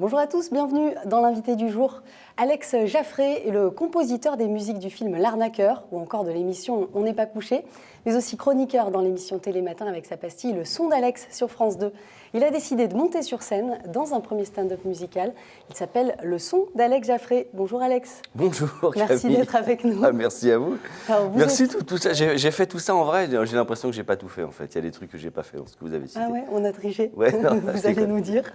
Bonjour à tous, bienvenue dans l'invité du jour. Alex Jaffré est le compositeur des musiques du film L'Arnaqueur ou encore de l'émission On n'est pas couché, mais aussi chroniqueur dans l'émission Télématin avec sa pastille Le son d'Alex sur France 2. Il a décidé de monter sur scène dans un premier stand-up musical. Il s'appelle Le son d'Alex Jaffré. Bonjour Alex. Bonjour Merci Camille. d'être avec nous. Ah, merci à vous. Alors, Merci tout ça. J'ai fait tout ça en vrai. J'ai l'impression que j'ai pas tout fait en fait. Il y a des trucs que j'ai pas fait dans ce que vous avez cité. Ah ouais, on a triché. Ouais, non, vous allez nous dire.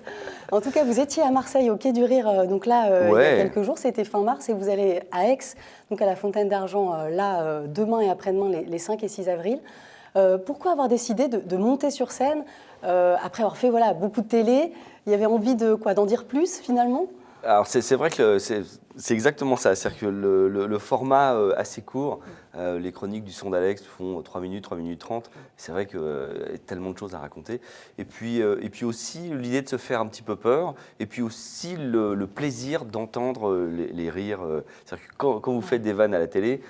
En tout cas, vous étiez à Marseille au Quai du Rire, donc là, il y a quelques jours, c'était fin mars, et vous allez à Aix, donc à la Fontaine d'Argent, demain et après-demain, les 5 et 6 avril. Pourquoi avoir décidé de monter sur scène après avoir fait beaucoup de télé? Il y avait envie d'en dire plus finalement? Alors c'est vrai que c'est exactement ça. C'est-à-dire que le format assez court, les chroniques du son d'Alex font 3 minutes 30. C'est vrai qu'il y a tellement de choses à raconter. Et puis aussi l'idée de se faire un petit peu peur. Et puis aussi le plaisir d'entendre les rires. C'est-à-dire que quand vous faites des vannes à la télé,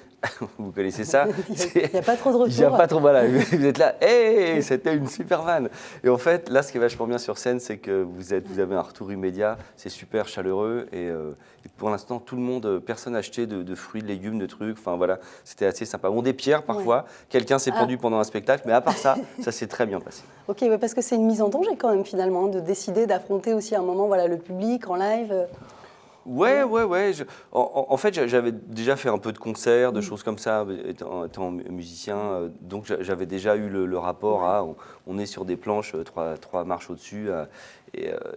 vous connaissez ça. Il n'y a pas trop de retour. Il n'y a pas trop, voilà. Vous êtes là, hey, c'était une super vanne. Et en fait, là, ce qui est vachement bien sur scène, c'est que vous avez un retour immédiat, c'est super chaleureux. Et pour l'instant, tout le monde, personne n'a acheté de fruits, de légumes, de trucs. Enfin voilà, c'était assez sympa. Bon, des pierres parfois, quelqu'un s'est pendu pendant un spectacle, mais à part ça, ça s'est très bien passé. Ok, parce que c'est une mise en danger quand même finalement, de décider d'affronter aussi à un moment le public en live. Ouais. En fait, j'avais déjà fait un peu de concerts, de choses comme ça, étant musicien. Donc, j'avais déjà eu le rapport à on est sur des planches, trois marches au-dessus,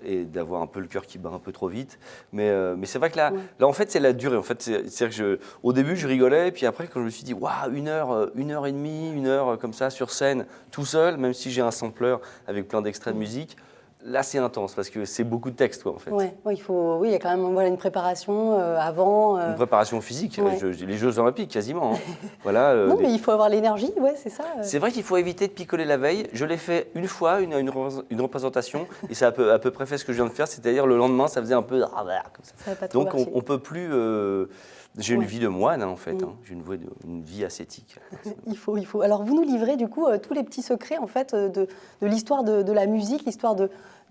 et d'avoir un peu le cœur qui bat un peu trop vite. Mais c'est vrai que là, en fait, c'est la durée. En fait, c'est-à-dire que au début, je rigolais, et puis après, quand je me suis dit, waouh, une heure et demie, une heure comme ça sur scène, tout seul, même si j'ai un sampler avec plein d'extraits de musique. Là, c'est intense parce que c'est beaucoup de texte, en fait. Il y a quand même une préparation avant. Une préparation physique, les Jeux Olympiques quasiment. Hein. Voilà, non, mais il faut avoir l'énergie, c'est ça. C'est vrai qu'il faut éviter de picoler la veille. Je l'ai fait une fois, une représentation, et ça a à peu près fait ce que je viens de faire, c'est-à-dire le lendemain, ça faisait un peu comme ça. Donc on peut plus. J'ai une vie de moine, en fait. Hein. J'ai une vie ascétique. Il faut. Alors, vous nous livrez, du coup, tous les petits secrets, en fait, de l'histoire de la musique, l'histoire de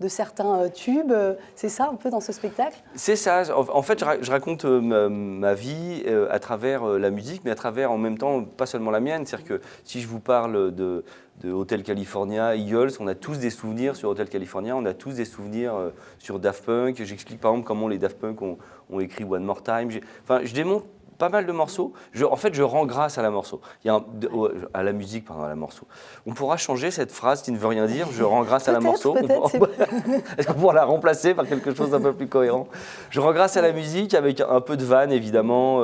certains tubes. C'est ça, un peu, dans ce spectacle? C'est ça. En fait, je raconte ma vie à travers la musique, mais à travers, en même temps, pas seulement la mienne. C'est-à-dire que si je vous parle de Hotel California, Eagles, on a tous des souvenirs sur Hotel California, on a tous des souvenirs sur Daft Punk. J'explique, par exemple, comment les Daft Punk ont écrit One More Time. Je démontre pas mal de morceaux. En fait, je rends grâce à la morceau. À la musique, pardon, à la morceau. On pourra changer cette phrase qui ne veut rien dire. Je rends grâce à la morceau. Est-ce qu'on pourra la remplacer par quelque chose d'un peu plus cohérent? Je rends grâce à la musique avec un peu de vanne, évidemment.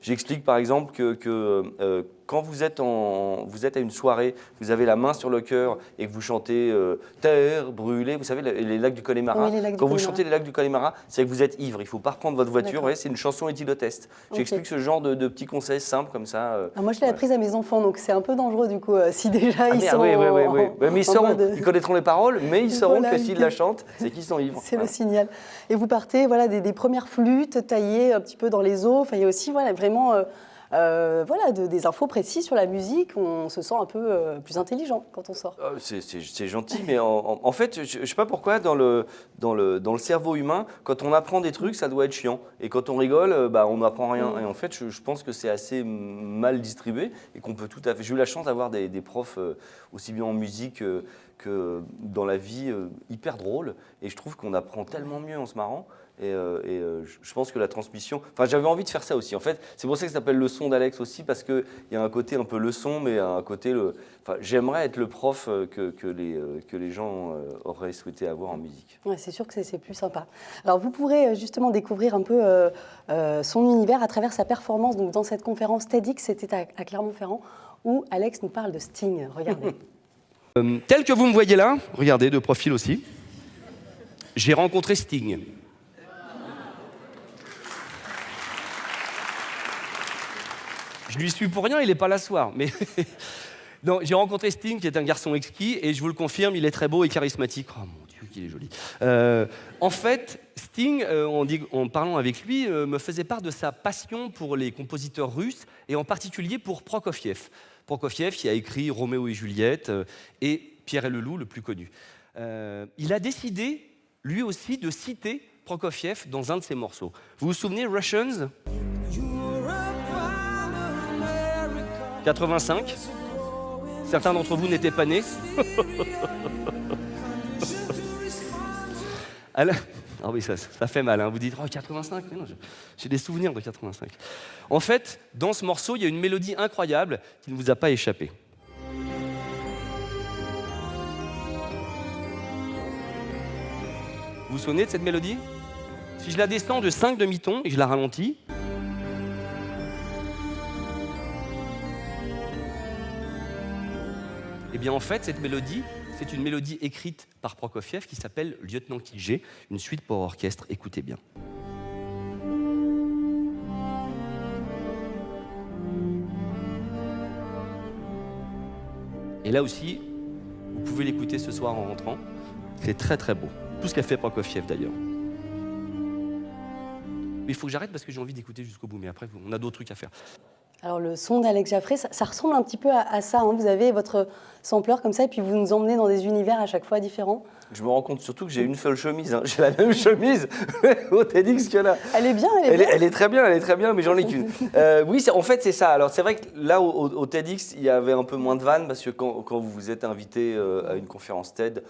J'explique, par exemple, que quand vous êtes à une soirée, vous avez la main sur le cœur et que vous chantez Terre brûlée, vous savez, les lacs du Connemara. Quand vous chantez les lacs du Connemara, c'est que vous êtes ivre. Il ne faut pas reprendre votre voiture. C'est une chanson éthylotest. J'explique ce genre de petits conseils simples comme ça. Moi, je l'ai apprise à mes enfants, donc c'est un peu dangereux du coup. Si déjà ils sont. Oui. Mais ils connaîtront les paroles, mais ils sauront que s'ils la chantent, c'est qu'ils sont ivres. C'est le signal. Et vous partez des premières flûtes taillées un petit peu dans les os. Enfin, il y a aussi vraiment. Des infos précises sur la musique, on se sent un peu plus intelligent quand on sort. C'est gentil, mais en fait, je ne sais pas pourquoi, dans le cerveau humain, quand on apprend des trucs, ça doit être chiant. Et quand on rigole, on n'apprend rien. Et en fait, je pense que c'est assez mal distribué et qu'on peut tout à fait... J'ai eu la chance d'avoir des profs, aussi bien en musique que dans la vie, hyper drôles. Et je trouve qu'on apprend tellement mieux en se marrant. Et je pense que la transmission... Enfin, j'avais envie de faire ça aussi. En fait, c'est pour ça que ça s'appelle Le son d'Alex aussi, parce qu'il y a un côté un peu leçon, mais un côté... j'aimerais être le prof que les gens auraient souhaité avoir en musique. Ouais, c'est sûr que c'est plus sympa. Alors, vous pourrez justement découvrir un peu son univers à travers sa performance. Donc, dans cette conférence TEDx, c'était à Clermont-Ferrand, où Alex nous parle de Sting. Regardez. Tel que vous me voyez là, regardez, de profil aussi, j'ai rencontré Sting. Je lui suis pour rien, il n'est pas là ce soir. Mais j'ai rencontré Sting, qui est un garçon exquis, et je vous le confirme, il est très beau et charismatique. Oh mon Dieu, qu'il est joli. En fait, Sting, en parlant avec lui, me faisait part de sa passion pour les compositeurs russes, et en particulier pour Prokofiev. Prokofiev qui a écrit Roméo et Juliette et Pierre et le Loup, le plus connu. Il a décidé, lui aussi, de citer Prokofiev dans un de ses morceaux. Vous vous souvenez, Russians 85. Certains d'entre vous n'étaient pas nés. Alors, ah oui, ça fait mal, hein. Vous dites, oh, 85, mais non, j'ai des souvenirs de 85. En fait, dans ce morceau, il y a une mélodie incroyable qui ne vous a pas échappé. Vous vous souvenez de cette mélodie? Si je la descends de 5 demi-tons et je la ralentis, eh bien en fait, cette mélodie, c'est une mélodie écrite par Prokofiev qui s'appelle Lieutenant Kilgé, une suite pour orchestre. Écoutez bien. Et là aussi, vous pouvez l'écouter ce soir en rentrant. C'est très très beau. Tout ce qu'a fait Prokofiev d'ailleurs. Mais il faut que j'arrête parce que j'ai envie d'écouter jusqu'au bout. Mais après, on a d'autres trucs à faire. Alors le son d'Alex Jaffray, ça ressemble un petit peu à ça, hein. Vous avez votre sampler comme ça et puis vous nous emmenez dans des univers à chaque fois différents. Je me rends compte surtout que j'ai une seule chemise. Hein. J'ai la même chemise au TEDx que là. Elle est bien, elle est bien. Elle est très bien, mais j'en ai qu'une. Oui, en fait, c'est ça. Alors, c'est vrai que là, au TEDx, il y avait un peu moins de vannes parce que quand vous êtes invité à une conférence TED,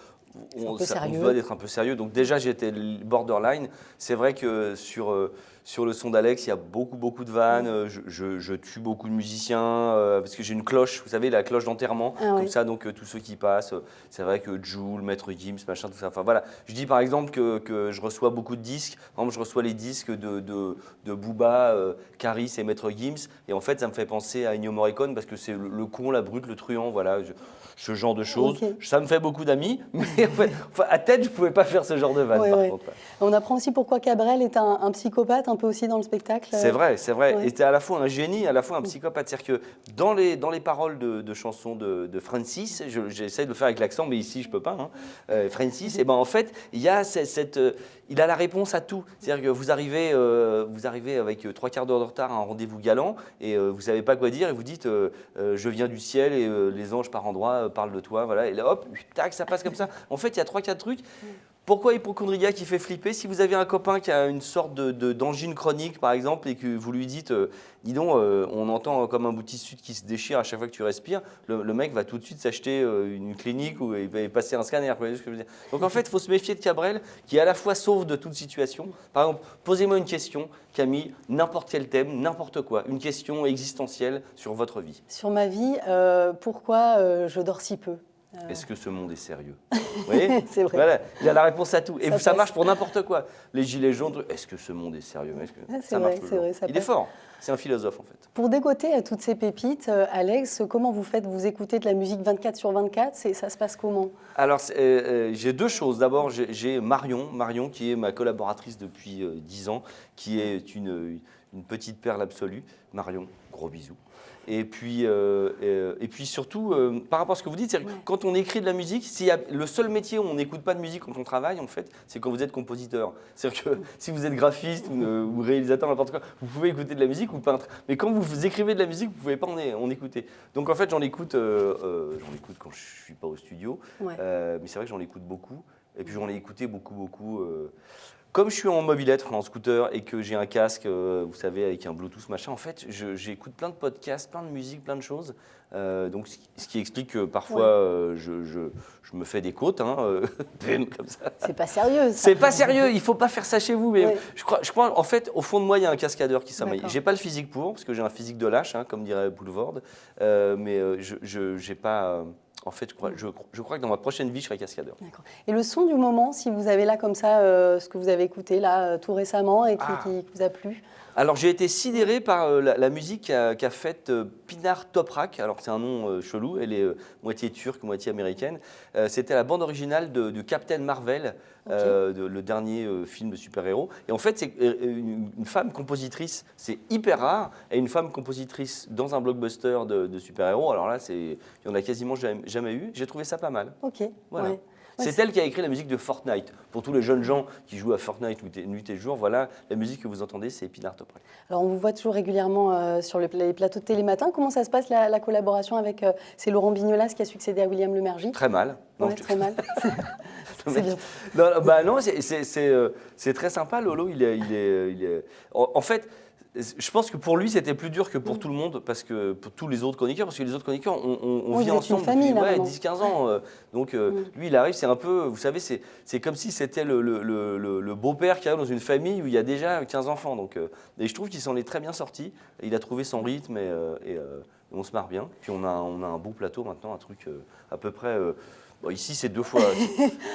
on doit être un peu sérieux. Donc déjà, j'étais borderline. C'est vrai que sur le son d'Alex, il y a beaucoup de vannes. Je tue beaucoup de musiciens parce que j'ai une cloche, vous savez, la cloche d'enterrement. Comme ça, donc tous ceux qui passent, c'est vrai que Jul, Maître Gims, machin, tout ça. Enfin voilà. Je dis par exemple que je reçois beaucoup de disques. Par exemple, je reçois les disques de Booba, Caris et Maître Gims. Et en fait, ça me fait penser à Ennio Morricone parce que c'est le con, la brute, le truand, voilà. Ce genre de choses. Okay. Ça me fait beaucoup d'amis, mais en fait, à tête, je ne pouvais pas faire ce genre de vanne, par contre. On apprend aussi pourquoi Cabrel est un psychopathe, un peu aussi dans le spectacle. C'est vrai. Ouais. Et c'était à la fois un génie, à la fois un psychopathe. C'est-à-dire que dans les paroles de chansons de Francis, j'essaie de le faire avec l'accent, mais ici, je ne peux pas. Hein, Francis, et ben en fait, il y a il a la réponse à tout. C'est-à-dire que vous arrivez avec 3 quarts d'heure de retard à un rendez-vous galant, et vous ne savez pas quoi dire, et vous dites je viens du ciel, et les anges par endroits parlent de toi, voilà, et là, hop, tac, ça passe comme ça. En fait, il y a 3-4 trucs. Pourquoi hypochondriaque qui fait flipper? Si vous avez un copain qui a une sorte d'angine chronique, par exemple, et que vous lui dites dis donc, on entend comme un bout de tissu qui se déchire à chaque fois que tu respires, le mec va tout de suite s'acheter une clinique ou il va passer un scanner. Vous voyez ce que je veux dire? Donc en fait, il faut se méfier de Cabrel, qui à la fois sauve de toute situation. Par exemple, posez-moi une question, Camille, n'importe quel thème, n'importe quoi, une question existentielle sur votre vie. Sur ma vie, pourquoi je dors si peu? Est-ce que ce monde est sérieux? Vous voyez? C'est vrai. Voilà, il a la réponse à tout. Et ça marche pour n'importe quoi. Les gilets jaunes, est-ce que ce monde est sérieux? Ça marche toujours. Il est fort. C'est un philosophe, en fait. Pour dégoter toutes ces pépites, Alex, comment vous faites? Vous écoutez de la musique 24/24? Ça se passe comment? Alors, j'ai 2 choses. D'abord, j'ai Marion, qui est ma collaboratrice depuis 10 ans, qui est une petite perle absolue. Marion, gros bisous. Et puis surtout, par rapport à ce que vous dites, c'est quand on écrit de la musique, le seul métier où on n'écoute pas de musique quand on travaille, en fait, c'est quand vous êtes compositeur. C'est-à-dire que si vous êtes graphiste ou réalisateur, n'importe quoi, vous pouvez écouter de la musique ou peintre. Mais quand vous écrivez de la musique, vous ne pouvez pas en écouter. Donc en fait, j'en écoute quand je ne suis pas au studio. Mais c'est vrai que j'en écoute beaucoup. Et puis j'en ai écouté beaucoup. Comme je suis en mobilette, en scooter, et que j'ai un casque, vous savez, avec un Bluetooth, machin, en fait, j'écoute plein de podcasts, plein de musique, plein de choses. Donc, ce qui explique que parfois, je me fais des côtes, hein, comme ça. C'est pas sérieux, ça. C'est pas sérieux, il faut pas faire ça chez vous. Mais je crois, en fait, au fond de moi, il y a un cascadeur qui sommeille. J'ai pas le physique pour, parce que j'ai un physique de lâche, hein, comme dirait Boulevard, mais j'ai pas... En fait, je crois que dans ma prochaine vie, je serai cascadeur. D'accord. Et le son du moment, si vous avez là comme ça ce que vous avez écouté là tout récemment et qui vous a plu? Alors j'ai été sidéré par la musique qu'a faite Pinar Toprak. Alors c'est un nom chelou, elle est moitié turque, moitié américaine. C'était la bande originale de Captain Marvel, le dernier film de super-héros. Et en fait, c'est une femme compositrice, c'est hyper rare, et une femme compositrice dans un blockbuster de super-héros, alors là, il n'y en a quasiment jamais eu. J'ai trouvé ça pas mal. Ok, voilà. C'est elle qui a écrit la musique de Fortnite. Pour tous les jeunes gens qui jouent à Fortnite nuit et jour, voilà, la musique que vous entendez, c'est Épinard Toprek. Alors, on vous voit toujours régulièrement sur les plateaux de Télématin. Comment ça se passe, la collaboration avec... c'est Laurent Bignolas qui a succédé à William Lemergy. Très mal. Non, Ouais, très mal. C'est bien. Non, c'est très sympa. Lolo, il est. En fait, je pense que pour lui, c'était plus dur que pour tout le monde, parce que pour tous les autres chroniqueurs, parce que les autres chroniqueurs, on Oui, vit vous êtes ensemble une famille, depuis là, maintenant. 10-15 ans. Donc lui, il arrive, c'est un peu, vous savez, c'est comme si c'était le beau-père qui arrive dans une famille où il y a déjà 15 enfants. Donc, et je trouve qu'il s'en est très bien sorti. Il a trouvé son rythme et on se marre bien. Puis on a un bon plateau maintenant, un truc à peu près. Bon, ici, c'est 2 fois.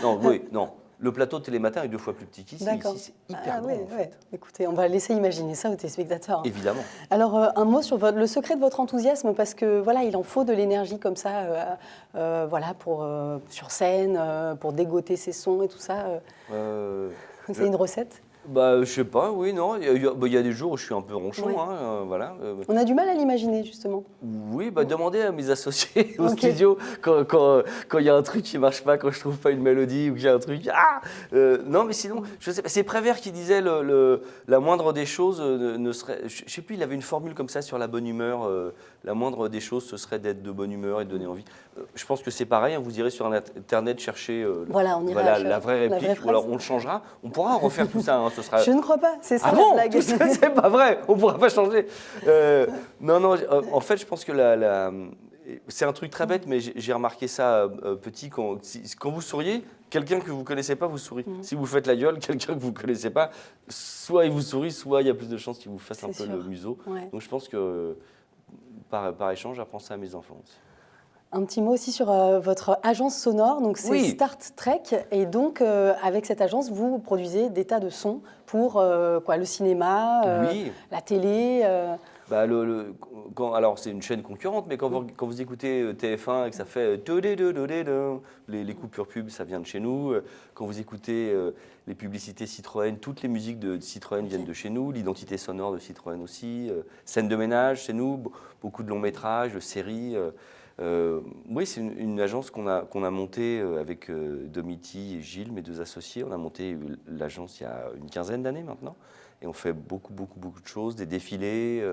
Non, oui, non. Le plateau de Télématin est 2 fois plus petit qu'ici. D'accord. Ici, c'est hyper grand. Oui, En fait. ouais. Écoutez, on va laisser imaginer ça aux téléspectateurs. Évidemment. Alors, un mot sur le secret de votre enthousiasme, parce que voilà, il en faut de l'énergie comme ça, voilà, sur scène, pour dégoter ses sons et tout ça. C'est une recette? Bah, je sais pas, oui, non. Il y a des jours où je suis un peu ronchon, Ouais. hein, voilà. On a du mal à l'imaginer, justement. Oui, bah, demandez à mes associés au Ok. studio quand il y a un truc qui marche pas, quand je trouve pas une mélodie ou qu'il y a un truc. Ah non, mais sinon, je sais pas. C'est Prévert qui disait la moindre des choses ne serait. Je sais plus, il avait une formule comme ça sur la bonne humeur. La moindre des choses, ce serait d'être de bonne humeur et de donner envie. Je pense que c'est pareil. Hein, vous irez sur Internet chercher Voilà, on ira la vraie la vraie réplique, ou alors phrase. on le changera. On pourra refaire tout ça. Hein, ce sera. Je ne crois pas, c'est ça Ah la bon, blague. tout ça, c'est pas vrai, on pourra pas changer. Non, en fait, je pense que c'est un truc très bête, mais j'ai remarqué ça petit. Quand vous souriez, quelqu'un que vous connaissez pas vous sourit. Si vous faites la gueule, quelqu'un que vous connaissez pas, soit il vous sourit, soit il y a plus de chances qu'il vous fasse un peu C'est le sûr. museau. Ouais. Donc je pense que par échange, j'apprends ça à mes enfants aussi. Un petit mot aussi sur votre agence sonore, donc c'est Oui. Start Trek, et donc avec cette agence, vous produisez des tas de sons pour le cinéma, Oui. la télé. Bah, alors c'est une chaîne concurrente, mais quand vous écoutez TF1 et que ça fait les coupures pub, ça vient de chez nous. Quand vous écoutez les publicités Citroën, toutes les musiques de Citroën viennent de chez nous. L'identité sonore de Citroën aussi. Scène de ménage, c'est nous. Beaucoup de longs métrages, de séries. Oui, c'est une agence qu'on a montée avec Domiti et Gilles, mes 2 associés. On a monté l'agence il y a une 15aine d'années maintenant. Et on fait beaucoup de choses, des défilés,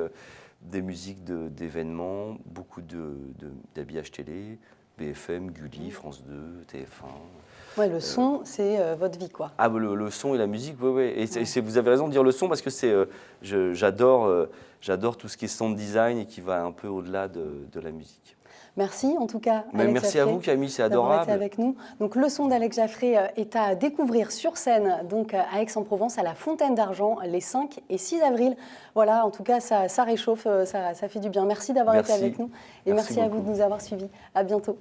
des musiques d'événements, beaucoup d'habillages télé, BFM, Gulli, France 2, TF1. Ouais, le son, c'est votre vie, quoi. Ah, le son et la musique, oui, oui. Et vous avez raison de dire le son, parce que j'adore tout ce qui est sound design et qui va un peu au-delà de la musique. Merci en tout cas. Mais Alex merci à Jaffray, vous, Camille, c'est d'avoir adorable. été avec nous. Donc le son d'Alex Jaffray est à découvrir sur scène, donc à Aix-en-Provence, à la Fontaine d'Argent, les 5 et 6 avril. Voilà, en tout cas, ça réchauffe, ça fait du bien. Merci d'avoir été Merci. avec nous et Merci merci à vous beaucoup. de nous avoir suivis. À bientôt.